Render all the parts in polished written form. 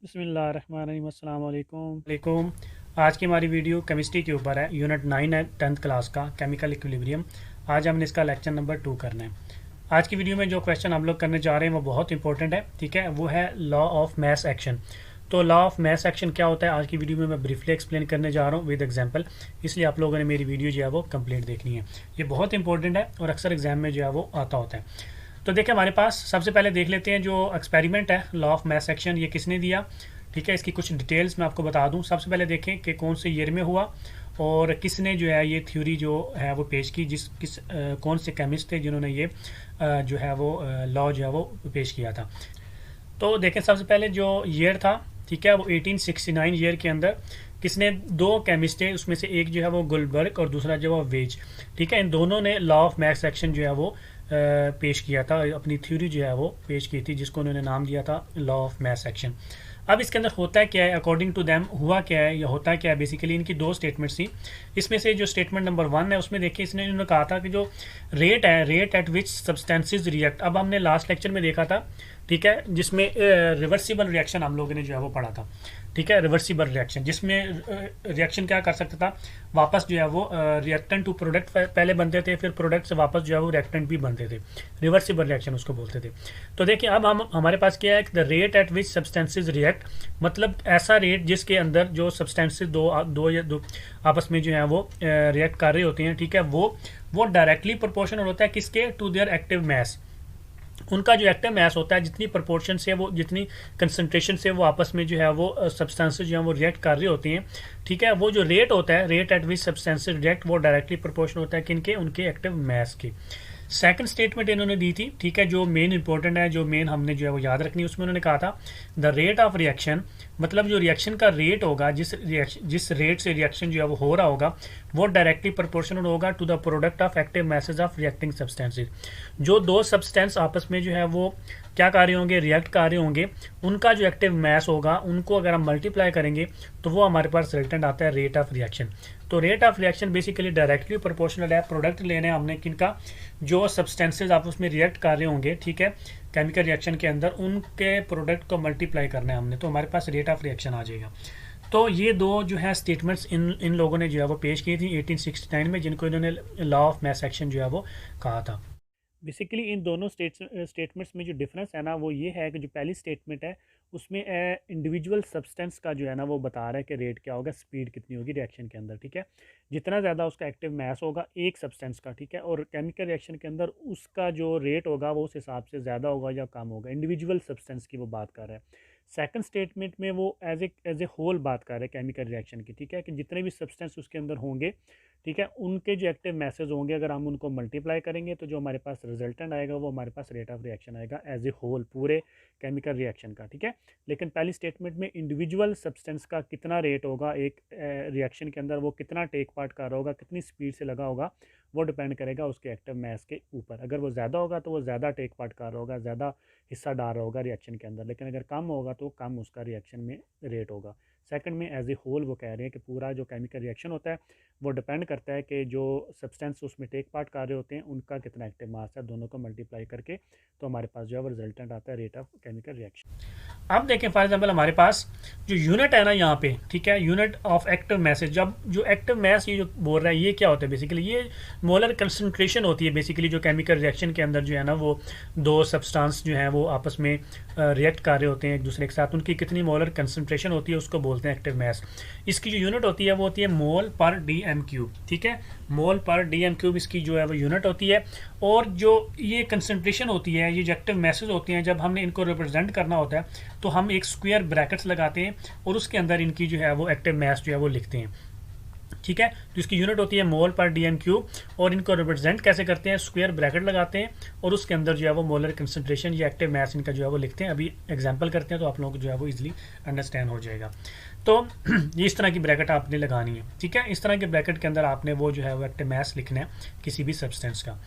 बिस्मिल्लाहिर्रहमानिर्रहीम, अस्सलाम वालेकुम। आज की हमारी वीडियो केमिस्ट्री के ऊपर है। यूनिट 9 है 10th क्लास का केमिकल इक्विलिब्रियम। आज हमने इसका लेक्चर नंबर 2 करना है। आज की वीडियो में जो क्वेश्चन हम लोग करने जा रहे हैं वो बहुत इंपॉर्टेंट है, ठीक है। वो है लॉ ऑफ मास एक्शन। तो लॉ ऑफ मास एक्शन क्या होता है आज की वीडियो में मैं ब्रीफली एक्सप्लेन करने जा रहा हूँ विद एग्जांपल। इसलिए आप लोगों ने मेरी वीडियो जो है वो कंप्लीट देखनी है। ये बहुत इंपॉर्टेंट है और अक्सर एग्जाम में जो है वो आता होता है। तो देखिए हमारे पास सबसे पहले देख लेते हैं जो एक्सपेरिमेंट है लॉ ऑफ मास एक्शन, ये किसने दिया, ठीक है। इसकी कुछ डिटेल्स मैं आपको बता दूं। सबसे पहले देखें कि कौन से ईयर में हुआ और किसने जो है ये थ्योरी जो है वो पेश की, कौन से केमिस्ट थे जिन्होंने ये जो है वो लॉ जो है वो पेश किया था। तो देखें सबसे पहले जो ईयर था, ठीक है, वो 1869 ईयर के अंदर किसने, दो केमिस्ट थे, उसमें से एक जो है वो गुलबर्ग और दूसरा जो है वो वेज, ठीक है। इन दोनों ने लॉ ऑफ मास एक्शन जो है वो पेश किया था, अपनी थ्योरी जो है वो पेश की थी, जिसको उन्होंने नाम दिया था लॉ ऑफ मास एक्शन। अब इसके अंदर होता है क्या है, अकॉर्डिंग टू देम हुआ क्या है या होता है क्या है, बेसिकली इनकी दो स्टेटमेंट्स थी। इसमें से जो स्टेटमेंट नंबर 1 है उसमें देखिए इसने इन्होंने कहा था कि जो रेट है, rate at which substances react. अब हमने लास्ट लेक्चर में देखा था, ठीक है, जिसमें रिवर्सिबल रिएक्शन हम लोगों ने जो है वो पढ़ा था, ठीक है। रिवर्सिबल रिएक्शन जिसमें रिएक्शन क्या कर सकता था, वापस जो है वो रिएक्टेंट टू प्रोडक्ट पहले बनते थे, फिर प्रोडक्ट से वापस जो है वो रिएक्टेंट भी बनते थे। रिवर्सिबल रिएक्शन उसको बोलते थे। तो देखिए अब हम हमारे पास क्या है, the rate at which substances react, मतलब ऐसा रेट जिसके अंदर जो सब्सटेंसेस दो आपस में जो है वो रिएक्ट कर रहे होते हैं, ठीक है, वो डायरेक्टली प्रोपोर्शनल होता है किसके, टू देयर एक्टिव मास। उनका जो एक्टिव मास होता है, जितनी प्रोपोर्शन से वो, जितनी कंसंट्रेशन से वो आपस में जो है वो सब्सटेंसेस जो है वो रिएक्ट कर रही होती हैं, ठीक है। वो जो रेट होता है, rate at which substances react, वो डायरेक्टली प्रोपोर्शनल होता है किनके, उनके एक्टिव मास के। सेकंड स्टेटमेंट इन्होंने दी थी, ठीक है, जो मेन इंपॉर्टेंट है, जो मेन हमने जो है वो याद रखनी है, उसमें उन्होंने कहा था द रेट ऑफ रिएक्शन, मतलब जो रिएक्शन का रेट होगा, जिस रेट से रिएक्शन जो है वो हो रहा होगा, वो डायरेक्टली प्रोपोर्शनल होगा to the product of active message of reacting substances. जो दो सब्सटेंस आपस में जो है वो क्या कर रहे होंगे, रिएक्ट कर रहे होंगे, उनका जो एक्टिव मास होगा, उनको अगर हम मल्टीप्लाई करेंगे तो वो हमारे पास रिजल्टेंट आता है रेट ऑफ रिएक्शन। तो rate of reaction basically directly proportional है, प्रोडक्ट लेने हमने किनका, जो सब्सटेंसेज आपस में रिएक्ट कर रहे होंगे, ठीक है, केमिकल रिएक्शन के अंदर, उनके प्रोडक्ट को मल्टीप्लाई करना है हमने, तो हमारे पास रेट ऑफ रिएक्शन आ जाएगा। तो ये दो जो है स्टेटमेंट्स इन लोगों ने जो है वो पेश की थी 1869 में, जिनको इन्होंने लॉ ऑफ मास एक्शन जो है वो कहा था। बेसिकली इन दोनों स्टेटमेंट्स में जो डिफरेंस है ना वो ये है कि जो पहली स्टेटमेंट है उसमें इंडिविजुअल सब्सटेंस का जो है ना वो बता रहा है कि रेट क्या होगा, स्पीड कितनी होगी रिएक्शन के अंदर, ठीक है। जितना ज़्यादा उसका एक्टिव मास होगा एक सब्सटेंस का, ठीक है, और केमिकल रिएक्शन के अंदर उसका जो रेट होगा वो उस हिसाब से ज़्यादा होगा या कम होगा। इंडिविजुअल सब्सटेंस की वो बात कर रहा है। सेकंड स्टेटमेंट में वो एज ए होल बात कर रहे हैं केमिकल रिएक्शन की, ठीक है, कि जितने भी सब्सटेंस उसके अंदर होंगे, ठीक है, उनके जो एक्टिव मैसेज होंगे, अगर हम उनको मल्टीप्लाई करेंगे तो जो हमारे पास रिजल्टेंट आएगा वो हमारे पास रेट ऑफ रिएक्शन आएगा एज ए होल पूरे केमिकल रिएक्शन का, ठीक है। लेकिन पहली स्टेटमेंट में इंडिविजुअल सब्सटेंस का कितना रेट होगा एक रिएक्शन के अंदर, वो कितना टेक पार्ट कर रहा होगा, कितनी स्पीड से लगा होगा, वो डिपेंड करेगा उसके एक्टिव मास के ऊपर। अगर वो ज़्यादा होगा तो वो ज़्यादा टेक पार्ट कर रहा होगा, ज़्यादा हिस्सा डाल रहा होगा रिएक्शन के अंदर, लेकिन अगर कम होगा तो कम उसका रिएक्शन में रेट होगा। सेकंड में एज ए होल वो कह रहे हैं कि पूरा जो केमिकल रिएक्शन होता है वो डिपेंड करता है कि जो सब्सटेंस उसमें टेक पार्ट कर रहे होते हैं उनका कितना एक्टिव मास है, दोनों को मल्टीप्लाई करके तो हमारे पास जो है वो रिजल्टेंट आता है रेट ऑफ केमिकल रिएक्शन। अब देखें फॉर एग्जांपल हमारे पास जो यूनिट है ना यहाँ पे, ठीक है, यूनिट ऑफ एक्टिव मैसेज, जब जो एक्टिव मास ये जो बोल रहा है ये क्या होता है, बेसिकली ये मोलर कंसंट्रेशन होती है। बेसिकली जो केमिकल रिएक्शन के अंदर जो है ना वो दो सब्सटेंस जो है वो आपस में रिएक्ट कर रहे होते हैं एक दूसरे के साथ, उनकी कितनी मोलर कंसंट्रेशन होती है उसको बोलते हैं एक्टिव मास। इसकी जो यूनिट होती है वो होती है मोल पर डी एम क्यूब, ठीक है, मोल पर डी एम क्यूब इसकी जो है वो यूनिट होती है। और जो ये कंसंट्रेशन होती है, ये जो एक्टिव मैसेज होती हैं, जब हमने इनको रिप्रेजेंट करना होता है तो हम एक स्क्वायर ब्रैकेट्स लगाते हैं और उसके अंदर इनकी जो है वो एक्टिव मास जो है वो लिखते हैं, ठीक है। तो इसकी यूनिट होती है मोल पर डी एम क्यूब, और इनको रिप्रेजेंट कैसे करते हैं, स्क्वायर ब्रैकेट लगाते हैं और उसके अंदर जो है वो मोलर कंसंट्रेशन या एक्टिव मास इनका जो है वो लिखते हैं। अभी एग्जांपल करते हैं तो आप लोगों को जो है वो इजीली अंडरस्टैंड हो जाएगा। तो ये इस तरह की ब्रैकेट आपने लगानी है, ठीक है। इस तरह के ब्रैकेट के अंदर आपने वो जो है वो एक्टिव मास लिखना है किसी भी सब्सटेंस का।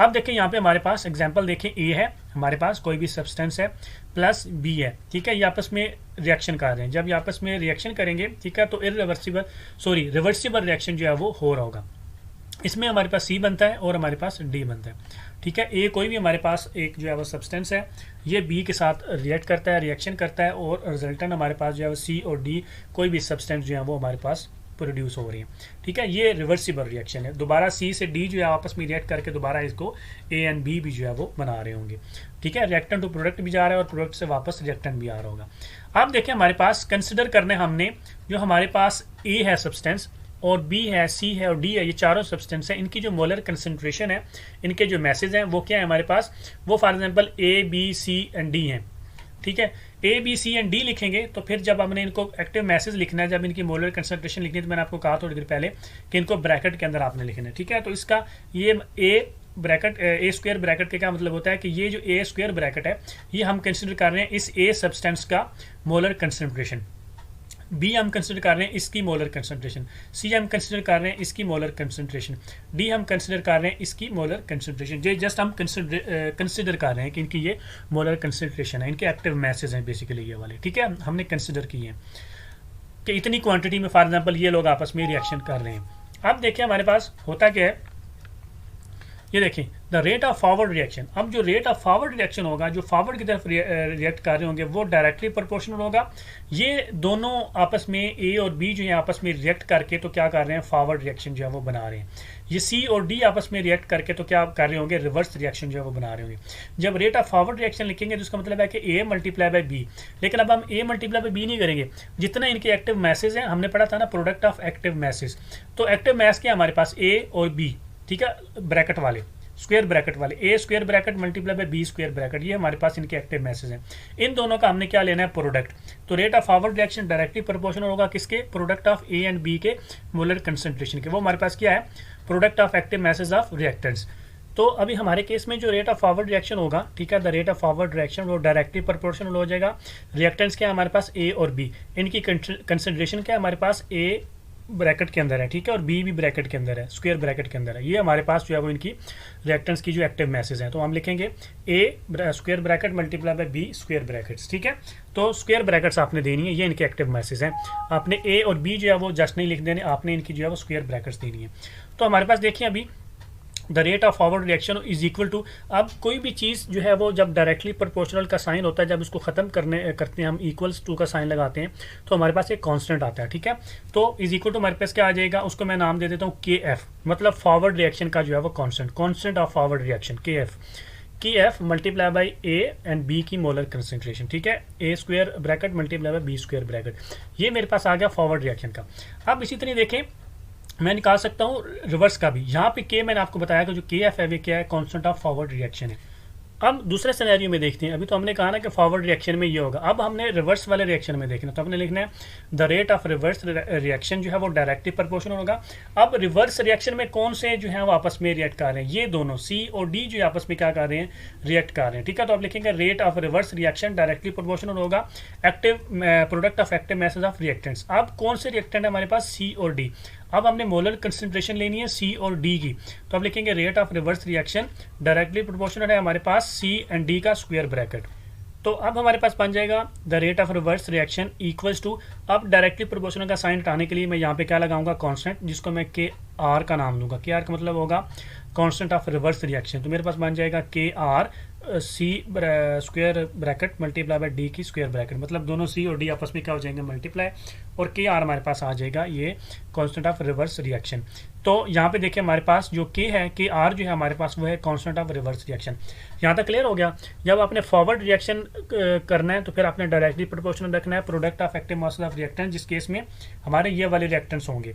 अब देखें यहाँ पे हमारे पास एग्जांपल देखें, ए है हमारे पास कोई भी सब्सटेंस है प्लस बी है, ठीक है, ये आपस में रिएक्शन कर रहे हैं। जब ये आपस में रिएक्शन करेंगे, ठीक है, तो रिवर्सिबल रिएक्शन जो है वो हो रहा होगा। इसमें हमारे पास सी बनता है और हमारे पास डी बनता है। ठीक है, ए कोई भी हमारे पास एक जो है वो सब्सटेंस है, ये बी के साथ रिएक्ट करता है, रिएक्शन करता है, और रिजल्टेंट हमारे पास जो है वो सी और डी कोई भी सब्सटेंस जो है वो हमारे पास प्रोड्यूस हो रही है। ठीक है, ये रिवर्सिबल रिएक्शन है। दोबारा सी से डी जो है आपस में रिएक्ट करके दोबारा इसको ए एंड बी भी जो है वो बना रहे होंगे। ठीक है, रिएक्टेंट टू प्रोडक्ट भी जा रहा है और प्रोडक्ट से वापस रिएक्टेंट भी आ रहा होगा। अब देखिए हमारे पास कंसिडर करने हमने जो हमारे पास ए है सब्सटेंस, और बी है, सी है और डी है, ये चारों सब्सटेंस है, इनकी जो मोलर कंसंट्रेशन है, इनके जो मैसेज हैं वो क्या है हमारे पास, वो for example A B C and D हैं। ठीक है, A B C and D लिखेंगे तो फिर जब हमने इनको एक्टिव मैसेज लिखना है, जब इनकी मोलर कंसंट्रेशन लिखनी है, तो मैंने आपको कहा थोड़ी देर पहले कि इनको ब्रैकेट के अंदर आपने लिखना है। ठीक है, तो इसका ये A bracket, A square bracket का क्या मतलब होता है कि ये जो ए स्क्वायर ब्रैकेट है, ये हम कंसिडर कर रहे हैं इस ए सब्सटेंस का मोलर कंसंट्रेशन, बी हम कंसिडर कर रहे हैं इसकी मोलर कंसंट्रेशन, सी हम कंसिडर कर रहे हैं इसकी मोलर कंसंट्रेशन, डी हम कंसिडर कर रहे हैं इसकी मोलर कंसंट्रेशन। ये जस्ट हम कंसिडर कर रहे हैं कि इनकी ये मोलर कंसंट्रेशन है, इनके एक्टिव मैसेज हैं बेसिकली ये वाले। ठीक है, हमने कंसिडर किए हैं कि इतनी क्वांटिटी में फॉर एग्जांपल ये लोग आपस में रिएक्शन कर रहे हैं। अब देखिए हमारे पास होता क्या है, ये देखें the rate of forward reaction. अब जो रेट ऑफ फॉरवर्ड रिएक्शन होगा, जो फॉरवर्ड की तरफ रिएक्ट कर रहे होंगे, वो डायरेक्टली प्रोपोर्शनल होगा। ये दोनों आपस में ए और बी जो है आपस में रिएक्ट करके तो क्या कर रहे हैं, फॉरवर्ड रिएक्शन जो है वो बना रहे हैं। ये सी और डी आपस में रिएक्ट करके तो क्या कर रहे होंगे, रिवर्स रिएक्शन जो है वो बना रहे होंगे। जब रेट ऑफ फॉरवर्ड रिएक्शन लिखेंगे तो इसका मतलब है कि ए मल्टीप्लाई बाय बी, लेकिन अब हम ए मल्टीप्लाई बाय बी नहीं करेंगे, जितना इनके एक्टिव मैसेज हैं, हमने पढ़ा था ना प्रोडक्ट ऑफ एक्टिव मैसेज, तो एक्टिव मैस क्या हमारे पास ए और बी। ठीक है, ब्रैकेट वाले, स्क्वायर ब्रैकेट वाले, A square bracket multiply by B square bracket, ये हमारे पास इनके एक्टिव मैसेज हैं। इन दोनों का हमने क्या लेना है, प्रोडक्ट। तो rate of forward reaction directly proportional होगा किसके, product of A and B के मोलर कंसंट्रेशन के। वो हमारे पास क्या है, product of active message of reactants. तो अभी हमारे केस में जो रेट ऑफ फॉरवर्ड रिएक्शन होगा, ठीक है, the rate of forward reaction वो डायरेक्टली प्रोपोर्शनल हो जाएगा। रिएक्टेंट्स क्या है हमारे पास, ए और बी, इनकी कंसंट्रेशन क्या है हमारे पास, ए ब्रैकेट के अंदर है, ठीक है, और बी भी ब्रैकेट के अंदर है, स्क्वायर ब्रैकेट के अंदर है। ये हमारे पास जो है वो इनकी रिएक्टेंट्स की जो एक्टिव मैसेज है, तो हम लिखेंगे A square bracket multiply by B square brackets. ठीक है, तो स्क्वायर ब्रैकेट्स आपने देनी है, ये इनके एक्टिव मैसेज हैं। आपने ए और बी जो है वो जस्ट नहीं लिख देने, आपने इनकी जो है वो स्क्वायर ब्रैकेट्स देनी है। तो हमारे पास देखिए अभी the rate of forward reaction is equal to, अब कोई भी चीज़ जो है वो जब डायरेक्टली प्रोपोर्शनल का साइन होता है, जब इसको ख़त्म करते हैं हम इक्वल्स टू का साइन लगाते हैं, तो हमारे पास एक कांस्टेंट आता है। ठीक है, तो इज इक्वल टू हमारे पास क्या आ जाएगा, उसको मैं नाम दे देता हूँ के एफ, मतलब फॉरवर्ड रिएक्शन का जो है वो constant of forward reaction K F multiply by A and B की मोलर कंसंट्रेशन। ठीक है, A square bracket multiply by B square bracket, ये मेरे पास आ गया फॉरवर्ड रिएक्शन का। अब इसी तरह देखें मैं निकाल सकता हूँ रिवर्स का भी। यहाँ पे के मैंने आपको बताया कि जो के एफ है वे क्या है, कांस्टेंट ऑफ फॉरवर्ड रिएक्शन है। अब दूसरे सिनेरियो में देखते हैं, अभी तो हमने कहा ना कि फॉरवर्ड रिएक्शन में ये होगा, अब हमने रिवर्स वाले रिएक्शन में देखना, तो हमने लिखना है the rate of reverse reaction जो है वो डायरेक्टली प्रोपोर्शनल होगा। अब रिवर्स रिएक्शन में कौन से जो है वो आपस में रिएक्ट कर रहे हैं, ये दोनों सी और डी जो आपस में क्या कर रहे हैं, रिएक्ट कर रहे हैं। ठीक है, तो आप लिखेंगे rate of reverse reaction directly proportional होगा active product of active message of reactants. अब कौन से रिएक्टेंट है हमारे पास, सी और डी। अब हमने मोलर कंसंट्रेशन लेनी है सी और डी की, तो अब लिखेंगे rate of reverse reaction directly proportional है हमारे पास सी एंड डी का स्क्वायर ब्रैकेट। तो अब हमारे पास बन जाएगा the rate of reverse reaction equals to, अब डायरेक्टली प्रोपोर्शनल का साइन हटाने के लिए मैं यहाँ पे क्या लगाऊंगा, कांस्टेंट, जिसको मैं के आर का नाम दूंगा। के आर का मतलब होगा कांस्टेंट ऑफ रिवर्स रिएक्शन, तो मेरे पास बन जाएगा K R C square bracket multiply by D की स्क्वायर ब्रैकेट, मतलब दोनों सी और डी आपस में क्या हो जाएंगे, मल्टीप्लाई, और के आर हमारे पास आ जाएगा ये कांस्टेंट ऑफ रिवर्स रिएक्शन। तो यहाँ पे देखिए हमारे पास जो के है, के आर जो है हमारे पास वो है कांस्टेंट ऑफ रिवर्स रिएक्शन। यहाँ तक क्लियर हो गया। जब आपने फॉरवर्ड रिएक्शन करना है तो फिर आपने डायरेक्टली प्रोपोर्शनल रखना है product of active message of reactant, जिस केस में हमारे ये वाले रिएक्टेंट्स होंगे।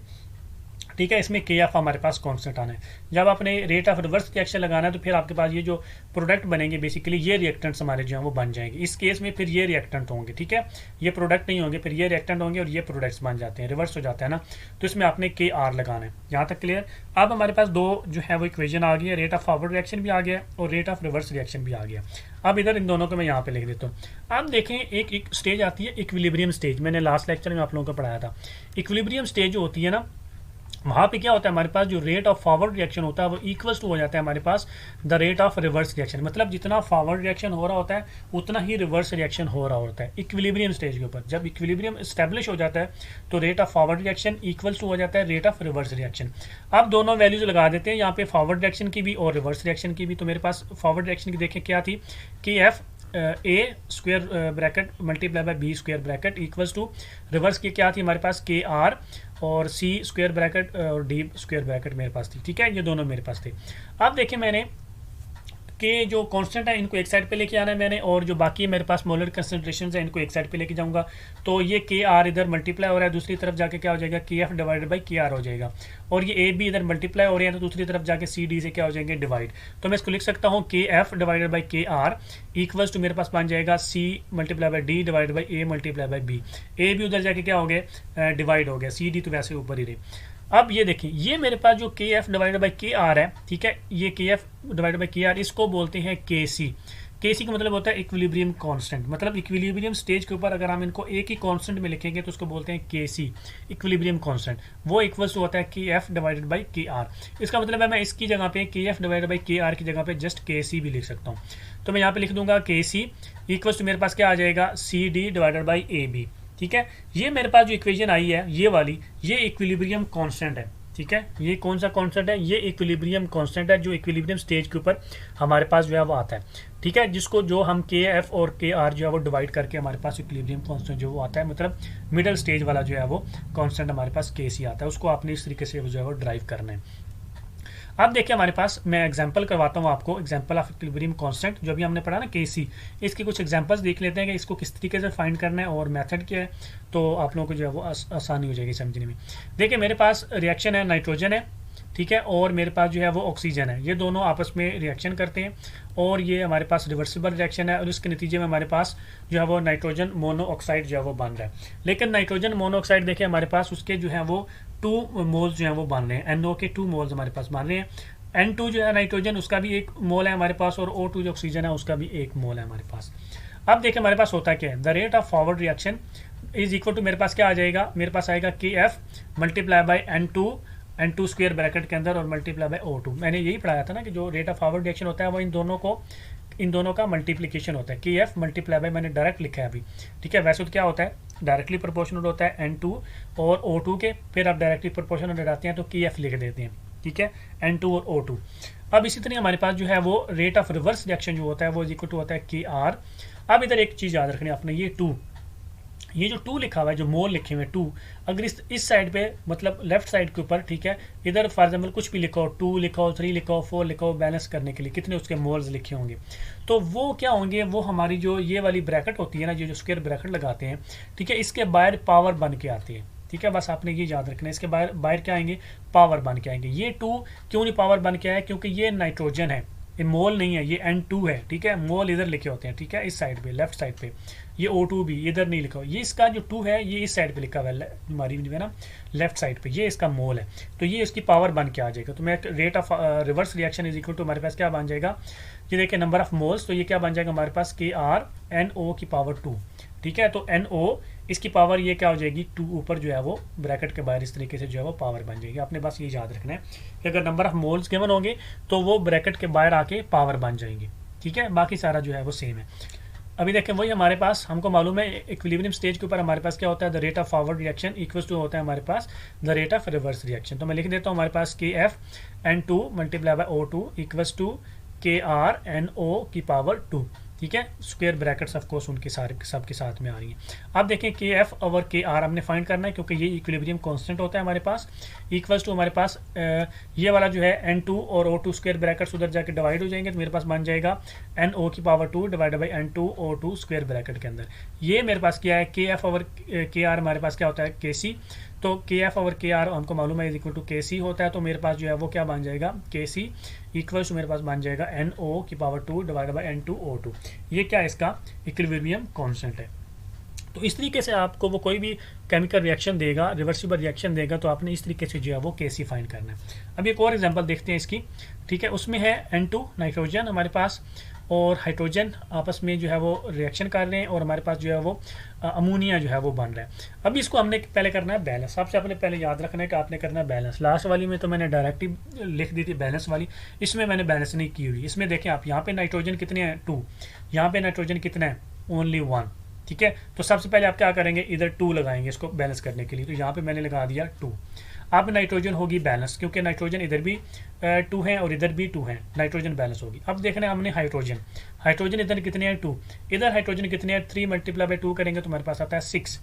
ठीक है, इसमें के एफ हमारे पास कांस्टेंट आना है। जब आपने रेट ऑफ रिवर्स रिएक्शन लगाना है तो फिर आपके पास ये जो प्रोडक्ट बनेंगे बेसिकली ये रिएक्टेंट्स हमारे जो हैं वो बन जाएंगे। इस केस में फिर ये रिएक्टेंट होंगे, ठीक है, ये प्रोडक्ट नहीं होंगे, फिर ये रिएक्टेंट होंगे और ये प्रोडक्ट्स बन जाते हैं, रिवर्स हो जाता है ना, तो इसमें आपने के आर लगाना है। यहाँ तक क्लियर। अब हमारे पास दो जो है वो इक्वेशन आ गई है, रेट ऑफ फॉरवर्ड रिएक्शन भी आ गया और रेट ऑफ रिवर्स रिएक्शन भी आ गया। अब इधर इन दोनों को मैं यहाँ पे लिख देता हूँ। अब देखें एक स्टेज आती है इक्विलिब्रियम स्टेज, मैंने लास्ट लेक्चर में आप लोगों को पढ़ाया था। इक्विलिब्रियम स्टेज जो होती है ना, वहाँ पे क्या होता है, हमारे पास जो रेट ऑफ फॉरवर्ड रिएक्शन होता है वो इक्वल्स टू हो जाता है हमारे पास the rate of reverse reaction. मतलब जितना फॉरवर्ड रिएक्शन हो रहा होता है उतना ही रिवर्स रिएक्शन हो रहा होता है इक्विलिब्रियम स्टेज के ऊपर। जब इक्विलिब्रियम स्टैब्लिश हो जाता है तो rate of forward reaction equals to हो जाता है रेट ऑफ रिवर्स रिएक्शन। अब दोनों वैल्यूज लगा देते हैं यहाँ पे, फॉरवर्ड रिएक्शन की भी और रिवर्स रिएक्शन की भी। तो मेरे पास फॉरवर्ड रिएक्शन की देखें क्या थी कि F A square bracket multiply by B square bracket equals to reverse की क्या थी हमारे पास के आर और सी स्क्वेयर ब्रैकेट और डी स्क्वेयर ब्रैकेट मेरे पास थी। ठीक है, ये दोनों मेरे पास थे। अब देखिए मैंने के जो कांस्टेंट है इनको एक साइड पे लेके आना है मैंने, और जो बाकी मेरे पास मोलर कंसंट्रेशन है इनको एक साइड पे लेके जाऊंगा। तो ये के आर इधर मल्टीप्लाई हो रहा है, दूसरी तरफ जाके क्या हो जाएगा के F divided by K are हो जाएगा। और ये ए बी इधर मल्टीप्लाई हो रहे हैं तो दूसरी तरफ जाके सी डी से क्या हो जाएंगे डिवाइड। तो मैं इसको लिख सकता हूँ K F divided by K R equals to मेरे पास बन जाएगा C multiply by D divided by A multiply by B. A भी उधर जाके क्या हो गया डिवाइड हो गया, सी डी तो वैसे ऊपर ही रहे। अब ये देखिए ये मेरे पास जो के F divided by K are है, ठीक है, ये के F divided by K are इसको बोलते हैं के सी। के सी का मतलब होता है इक्विलिब्रियम कांस्टेंट। मतलब इक्विलिब्रियम स्टेज के ऊपर अगर हम इनको एक ही कांस्टेंट में लिखेंगे तो उसको बोलते हैं के सी इक्विलिब्रियम कांस्टेंट। वो इक्वल्स होता है के F divided by K are. इसका मतलब है मैं इसकी जगह पे के F divided by K are की जगह पे जस्ट के सी भी लिख सकता हूँ। तो मैं यहाँ पे लिख दूंगा के सी इक्वल्स टू मेरे पास क्या आ जाएगा C D divided by A B. ठीक है, ये मेरे पास जो इक्वेशन आई है ये वाली, ये इक्विलिब्रियम कांस्टेंट है। ठीक है, ये कौन सा कांस्टेंट है, ये इक्विलिब्रियम कांस्टेंट है जो इक्विलिब्रियम स्टेज के ऊपर हमारे पास जो है वो आता है। ठीक है, जिसको जो हम के एफ और के आर जो है वो डिवाइड करके हमारे पास इक्विलिब्रियम कांस्टेंट जो वो आता है, मतलब मिडिल स्टेज वाला जो है वो कांस्टेंट हमारे पास के सी आता है। उसको आपने इस तरीके से जो है वो ड्राइव करना है। अब देखिए हमारे पास मैं एग्जांपल करवाता हूँ आपको, एग्जांपल ऑफ इक्विलिब्रियम कांस्टेंट जो अभी हमने पढ़ा ना के सी, इसकी कुछ एग्जांपल्स देख लेते हैं कि इसको किस तरीके से फाइंड करना है और मेथड क्या है, तो आप लोगों को जो है वो आसानी हो जाएगी समझने में। देखिए मेरे पास रिएक्शन है, नाइट्रोजन है, ठीक है, और मेरे पास जो है वो ऑक्सीजन है। ये दोनों आपस में रिएक्शन करते हैं और ये हमारे पास रिवर्सिबल रिएक्शन है और इसके नतीजे में हमारे पास जो है वो नाइट्रोजन मोनोऑक्साइड जो है वो बन रहा है। लेकिन नाइट्रोजन मोनोऑक्साइड देखिए हमारे पास उसके जो है वो 2 मोल्स जो है वो बन रहे हैं, NO के 2 मोल्स हमारे पास बन रहे हैं। N2 जो है नाइट्रोजन उसका भी 1 मोल है हमारे पास, और O2 जो ऑक्सीजन है उसका भी 1 मोल है हमारे पास। अब देखिए हमारे पास होता क्या है, the rate of forward reaction is equal to मेरे पास क्या आ जाएगा, मेरे पास आएगा K F multiply by N2 square bracket के अंदर और मल्टीप्लाई बाई O2। मैंने यही पढ़ाया था ना कि जो रेट ऑफ फॉरवर्ड रिएक्शन होता है वो इन दोनों का मल्टीप्लिकेशन होता है। के एफ मल्टीप्लाई बाई मैंने डायरेक्ट लिखा है अभी। ठीक है, वैसे तो क्या होता है डायरेक्टली प्रोपोर्शनल होता है N2 और O2 के, फिर आप डायरेक्टली प्रोपोर्शनल लगाते हैं तो के एफ लिख देते हैं। ठीक है, N2 और O2। अब इसी तरह हमारे पास जो है वो रेट ऑफ रिवर्स रिएक्शन जो होता है वो इक्वल टू होता है के आर। अब इधर एक चीज़ याद रखनी है आपने, ये जो 2 लिखा हुआ है, जो मोल लिखे हुए 2, अगर इस साइड पे मतलब लेफ्ट साइड के ऊपर, ठीक है, इधर फॉर एग्जाम्पल कुछ भी लिखो, 2 लिखो, 3 लिखो, 4 लिखो, बैलेंस करने के लिए कितने उसके मोल्स लिखे होंगे, तो वो क्या होंगे, वो हमारी जो ये वाली ब्रैकेट होती है ना, जो स्क्वायर ब्रैकेट लगाते हैं, ठीक है, इसके बाहर पावर बन के आती है। ठीक है, बस आपने ये याद रखना है, इसके बाहर क्या आएंगे, पावर बन के आएंगे। ये 2 क्यों नहीं पावर बन के आए, क्योंकि ये नाइट्रोजन है, ये मोल नहीं है, ये N2 है। ठीक है, मोल इधर लिखे होते हैं, ठीक है, इस साइड पे लेफ्ट साइड पे, ये O2 भी इधर नहीं लिखा हुआ, ये इसका जो 2 है ये इस साइड पे लिखा हुआ है हमारी जो है ना लेफ्ट साइड पे, ये इसका मोल है, तो ये इसकी पावर बन के आ जाएगा। तो मैं rate of reverse reaction is equal to हमारे पास क्या बन जाएगा, ये देखिए नंबर ऑफ मोल्स, तो ये क्या बन जाएगा हमारे पास के आर NO की पावर 2। ठीक है, तो NO इसकी पावर ये क्या हो जाएगी 2, ऊपर जो है वो ब्रैकेट के बाहर इस तरीके से जो है वो पावर बन जाएगी। आपने बस ये याद रखना है कि अगर नंबर ऑफ मोल्स गिवन होंगे तो वो ब्रैकेट के बाहर आके पावर बन जाएंगे। ठीक है, बाकी सारा जो है वो सेम है। अभी देखें वही हमारे पास, हमको मालूम है इक्विलिब्रियम स्टेज के ऊपर हमारे पास क्या होता है, the rate of forward reaction equals to होता है हमारे पास the rate of reverse reaction. तो मैं लिख देता हूँ हमारे पास K F N2 multiply by O2 equals to K R NO की पावर 2। ठीक है, स्क्वायर ब्रैकेट्स ऑफ कोर्स उनके सारे सबके साथ में आ रही हैं। अब देखें के एफ और के आर हमने फाइंड करना है, क्योंकि ये इक्विलिब्रियम कांस्टेंट होता है हमारे पास, इक्वल्स टू हमारे पास ये वाला जो है N2 और O2 स्क्वायर ब्रैकेट्स उधर जाके डिवाइड हो जाएंगे, तो मेरे पास बन जाएगा NO की power 2 divided by N2 O2 square bracket के अंदर। ये मेरे पास क्या है, के एफ और के आर हमारे पास क्या होता है के सी, तो के एफ और के आर हमको मालूम है इज इक्वल टू के सी होता है, तो मेरे पास जो है वो क्या बन जाएगा के सी इक्वल्स टू मेरे पास बन जाएगा NO की power 2 divided by N2 O2। ये क्या है इसका इक्विलिब्रियम कांस्टेंट है। तो इस तरीके से आपको वो कोई भी केमिकल रिएक्शन देगा, रिवर्सिबल रिएक्शन देगा, तो आपने इस तरीके से जो है वो के सी फाइंड करना है। अब एक और एग्जांपल देखते हैं इसकी। ठीक है, उसमें है N2 नाइट्रोजन हमारे पास, और हाइड्रोजन आपस में जो है वो रिएक्शन कर रहे हैं और हमारे पास जो है वो अमोनिया जो है वो बन रहा है। अब इसको हमने पहले करना है बैलेंस। सबसे आपने पहले याद रखना है कि आपने करना है बैलेंस। लास्ट वाली में तो मैंने डायरेक्टली लिख दी थी बैलेंस वाली, इसमें मैंने बैलेंस नहीं की हुई। इसमें देखें आप, यहाँ पे नाइट्रोजन कितने हैं 2, यहाँ पे नाइट्रोजन कितना है ओनली 1, ठीक है। तो सबसे पहले आप क्या करेंगे, इधर 2 लगाएंगे इसको बैलेंस करने के लिए। तो यहाँ पे मैंने लगा दिया 2। अब नाइट्रोजन होगी बैलेंस, क्योंकि नाइट्रोजन इधर भी 2 है और इधर भी 2 है, नाइट्रोजन बैलेंस होगी। अब देखना है हमने हाइड्रोजन इधर कितने हैं 2, इधर हाइड्रोजन कितने हैं 3 × 2 करेंगे तो हमारे पास आता है 6।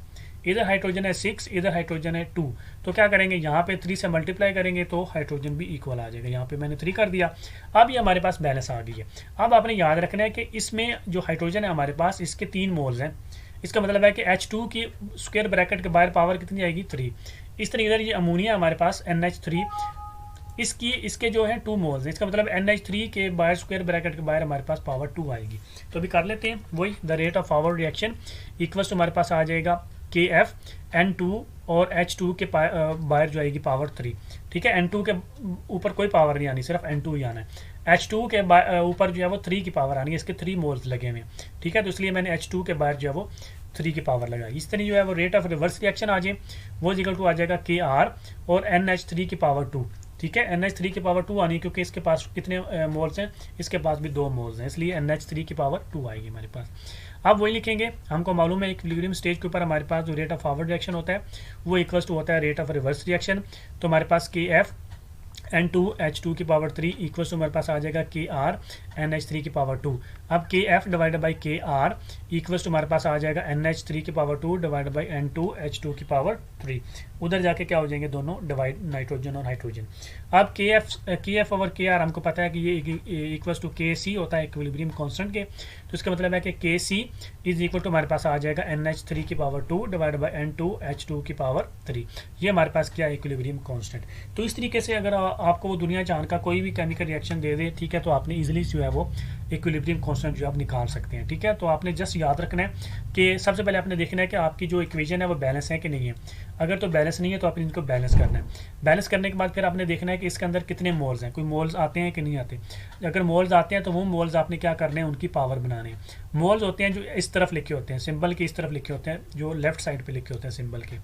इधर हाइड्रोजन है 6, इधर हाइड्रोजन है 2, तो क्या करेंगे यहाँ पे 3 से मल्टीप्लाई करेंगे तो हाइड्रोजन भी इक्वल आ जाएगा। यहाँ पे मैंने 3 कर दिया। अब ये हमारे पास बैलेंस आ गई है। अब आपने याद रखना है कि इसमें जो हाइड्रोजन है हमारे पास, इसके 3 मोल्स हैं। इसका मतलब है कि H2 की स्क्वायर ब्रैकेट के बाहर पावर कितनी आएगी 3। इस तरह इधर ये अमोनिया हमारे पास NH3, इसके जो है 2 मोल्स हैं। इसका मतलब NH3 के बाहर स्क्वायर ब्रैकेट के बाहर हमारे पास पावर 2 आएगी। तो अभी कर लेते हैं वही, the rate of forward reaction equals हमारे पास आ जाएगा KF N2 और H2 के बाहर जो आएगी पावर 3, ठीक है। N2 के ऊपर कोई पावर नहीं आनी, सिर्फ N2 ही आना है। H2 के ऊपर जो है वो 3 की पावर आनी है, इसके 3 मोल्स लगे हुए हैं, ठीक है। तो इसलिए मैंने H2 के बाहर जो है वो 3 की पावर लगाई। इस तरह जो है वो रेट ऑफ रिवर्स रिएक्शन आ जाए वो इक्वल टू आ जाएगा KR और NH3 की पावर 2, ठीक है। NH3 की पावर 2 आनी है क्योंकि इसके पास कितने मोल्स हैं, इसके पास भी 2 मोल्स हैं, इसलिए NH3 की पावर 2 आएगी हमारे पास। अब वही लिखेंगे, हमको मालूम है इक्विलिब्रियम स्टेज के ऊपर हमारे पास जो रेट ऑफ फॉरवर्ड रिएक्शन होता है वो इक्वल्स टू होता है रेट ऑफ रिवर्स रिएक्शन। तो हमारे पास KF N2 H2 की पावर 3 इक्वल्स टू हमारे पास आ जाएगा KR NH3 की पावर 2। अब KF divided by KR equals to हमारे पास आ जाएगा NH3 की power 2 divided by N2 H2 की पावर 3। उधर जाके क्या हो जाएंगे दोनों डिवाइड, नाइट्रोजन और हाइड्रोजन। अब KF ओवर KR हमको पता है कि ये इक्वल्स टू KC होता है इक्विलिब्रियम कांस्टेंट के। तो इसका मतलब है कि KC इज इक्वल टू हमारे पास आ जाएगा NH3 की power 2 divided by N2 H2 की पावर 3। ये हमारे पास क्या है इक्विलिब्रियम कांस्टेंट। तो इस तरीके से अगर आपको वो दुनिया जान का कोई भी केमिकल रिएक्शन दे दे, ठीक है, तो आपने इजीली जो है वो इक्विलिब्रियम कांस्टेंट जो आप निकाल सकते हैं, ठीक है। तो आपने जस्ट याद रखना है कि सबसे पहले आपने देखना है कि आपकी जो इक्वेशन है वो बैलेंस है कि नहीं है। अगर तो बैलेंस नहीं है तो आपने इनको बैलेंस करना है। बैलेंस करने के बाद फिर आपने देखना है कि इसके अंदर कितने मोल्स हैं, कोई मोल्स आते हैं कि नहीं आते। अगर मोल्स आते हैं तो वो मोल्स आपने क्या करने हैं, उनकी पावर बनाने हैं। मोल्स होते हैं जो इस तरफ लिखे होते हैं, सिंबल के इस तरफ लिखे होते हैं, जो लेफ्ट साइड पे लिखे होते हैं सिंबल के।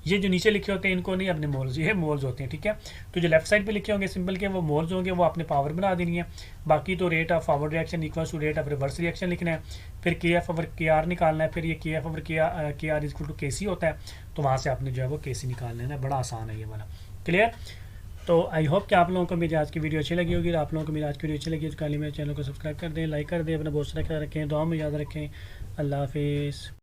ये जो नीचे लिखे होते हैं इनको नहीं अपने मोल्स, ये मोल्स होते हैं, ठीक है। तो जो लेफ्ट साइड पे लिखे होंगे सिंबल के वो मोल्स होंगे, वो आपने पावर बना देनी है। बाकी तो rate of forward reaction equals to rate of reverse reaction लिखना है। फिर KF ओवर KR निकालना है। फिर ये KF over KR is equal to KC होता है, तो वहाँ से आपने जो है वो KC निकाल लेना है। बड़ा आसान है ये वाला, क्लियर। तो आई होप कि आप लोगों को मेरी आज की वीडियो अच्छी लगी होगी। आप लोगों को मेरी आज की वीडियो अच्छी लगी तो काली मेरे चैनल को सब्सक्राइब कर दें, लाइक कर दें, अपना बहुत सारा ख्याल रखें, दुआ में याद रखें। अल्लाह हाफिज़।